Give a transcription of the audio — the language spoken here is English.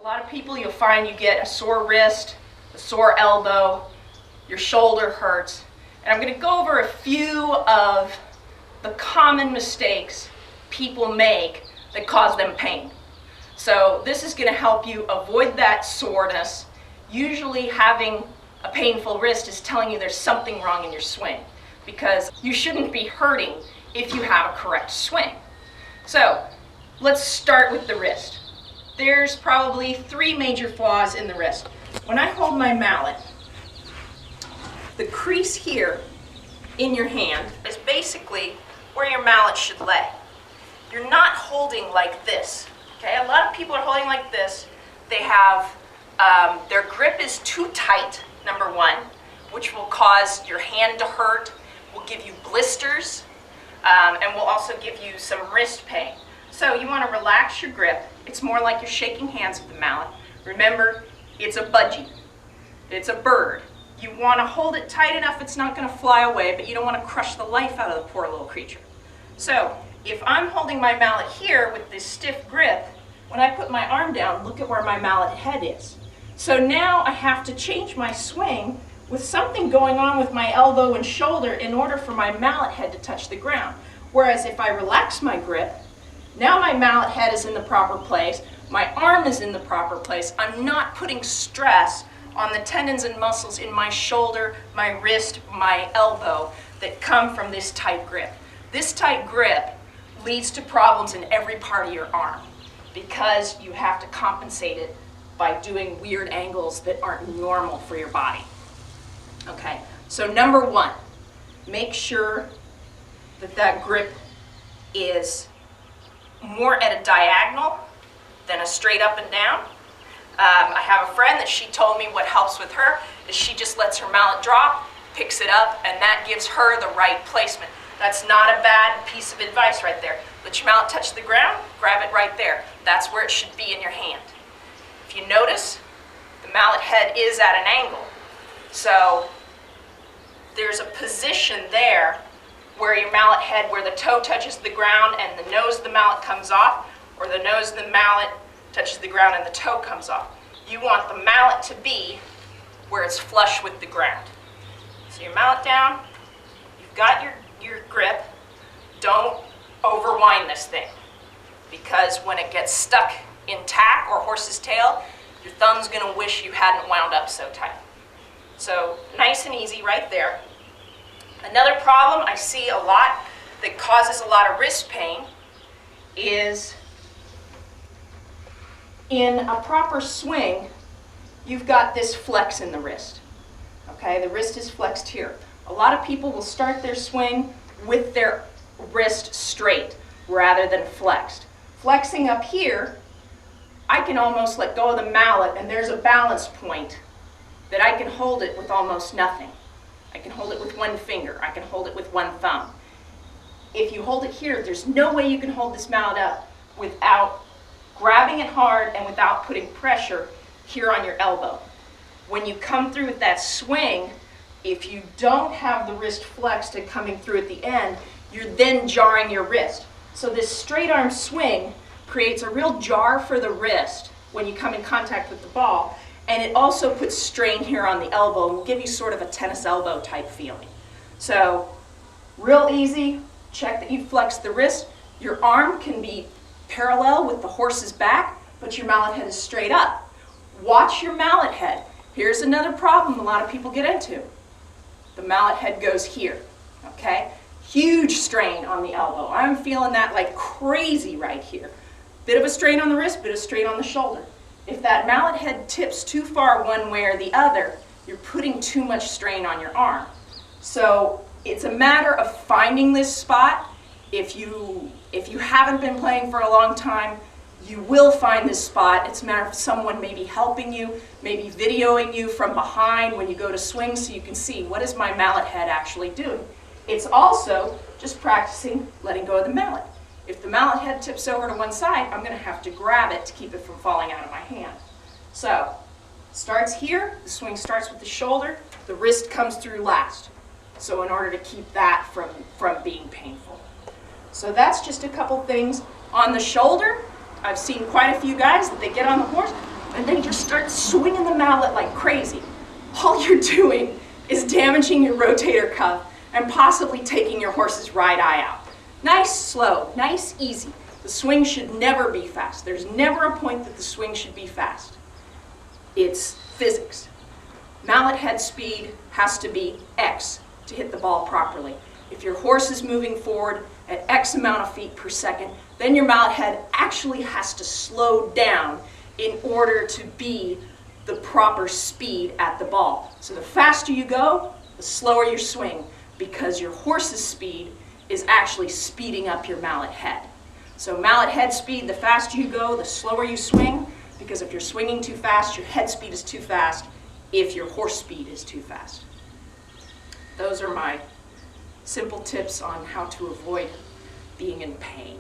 A lot of people, you'll find you get a sore wrist, a sore elbow, your shoulder hurts. And I'm going to go over a few of the common mistakes people make that cause them pain. So this is going to help you avoid that soreness. Usually having a painful wrist is telling you there's something wrong in your swing, because you shouldn't be hurting if you have a correct swing. So let's start with the wrist. There's probably 3 major flaws in the wrist. When I hold my mallet, the crease here in your hand is basically where your mallet should lay. You're not holding like this. Okay, a lot of people are holding like this. They have, their grip is too tight, number one, which will cause your hand to hurt, will give you blisters, and will also give you some wrist pain. So you want to relax your grip. It's more like you're shaking hands with the mallet. Remember, it's a budgie. It's a bird. You want to hold it tight enough it's not going to fly away, but you don't want to crush the life out of the poor little creature. So if I'm holding my mallet here with this stiff grip, when I put my arm down, look at where my mallet head is. So now I have to change my swing with something going on with my elbow and shoulder in order for my mallet head to touch the ground. Whereas if I relax my grip, now my mallet head is in the proper place, my arm is in the proper place, I'm not putting stress on the tendons and muscles in my shoulder, my wrist, my elbow that come from this tight grip. This tight grip leads to problems in every part of your arm because you have to compensate it by doing weird angles that aren't normal for your body. Okay, so number one, make sure that that grip is more at a diagonal than a straight up and down. I have a friend that she told me what helps with her is she just lets her mallet drop, picks it up, and that gives her the right placement. That's not a bad piece of advice right there. Let your mallet touch the ground, grab it right there. That's where it should be in your hand. If you notice, the mallet head is at an angle. So there's a position there where your mallet head, where the toe touches the ground and the nose of the mallet comes off, or the nose of the mallet touches the ground and the toe comes off. You want the mallet to be where it's flush with the ground. So your mallet down, you've got your grip. Don't overwind this thing, because when it gets stuck in tack or horse's tail, your thumb's going to wish you hadn't wound up so tight. So nice and easy right there. Another problem I see a lot that causes a lot of wrist pain is in a proper swing, you've got this flex in the wrist. Okay, the wrist is flexed here. A lot of people will start their swing with their wrist straight rather than flexed. Flexing up here, I can almost let go of the mallet and there's a balance point that I can hold it with almost nothing. I can hold it with one finger. I can hold it with one thumb. If you hold it here, there's no way you can hold this mallet up without grabbing it hard and without putting pressure here on your elbow. When you come through with that swing, if you don't have the wrist flexed and coming through at the end, you're then jarring your wrist. So this straight arm swing creates a real jar for the wrist when you come in contact with the ball, and it also puts strain here on the elbow and will give you sort of a tennis elbow type feeling. So real easy, check that you flex the wrist. Your arm can be parallel with the horse's back, but your mallet head is straight up. Watch your mallet head. Here's another problem a lot of people get into. The mallet head goes here, okay? Huge strain on the elbow. I'm feeling that like crazy right here. Bit of a strain on the wrist, bit of strain on the shoulder. If that mallet head tips too far one way or the other, you're putting too much strain on your arm. So it's a matter of finding this spot. If you haven't been playing for a long time, you will find this spot. It's a matter of someone maybe helping you, maybe videoing you from behind when you go to swing so you can see what is my mallet head actually doing. It's also just practicing letting go of the mallet. If the mallet head tips over to one side, I'm going to have to grab it to keep it from falling out of my hand. So, starts here, the swing starts with the shoulder, the wrist comes through last. So in order to keep that from being painful. So that's just a couple things. On the shoulder, I've seen quite a few guys that they get on the horse, and then just start swinging the mallet like crazy. All you're doing is damaging your rotator cuff and possibly taking your horse's right eye out. Nice, slow, nice, easy. The swing should never be fast. There's never a point that the swing should be fast. It's physics. Mallet head speed has to be X to hit the ball properly. If your horse is moving forward at X amount of feet per second, then your mallet head actually has to slow down in order to be the proper speed at the ball. So the faster you go, the slower your swing, because your horse's speed is actually speeding up your mallet head. So mallet head speed, the faster you go, the slower you swing, because if you're swinging too fast, your head speed is too fast, if your horse speed is too fast. Those are my simple tips on how to avoid being in pain.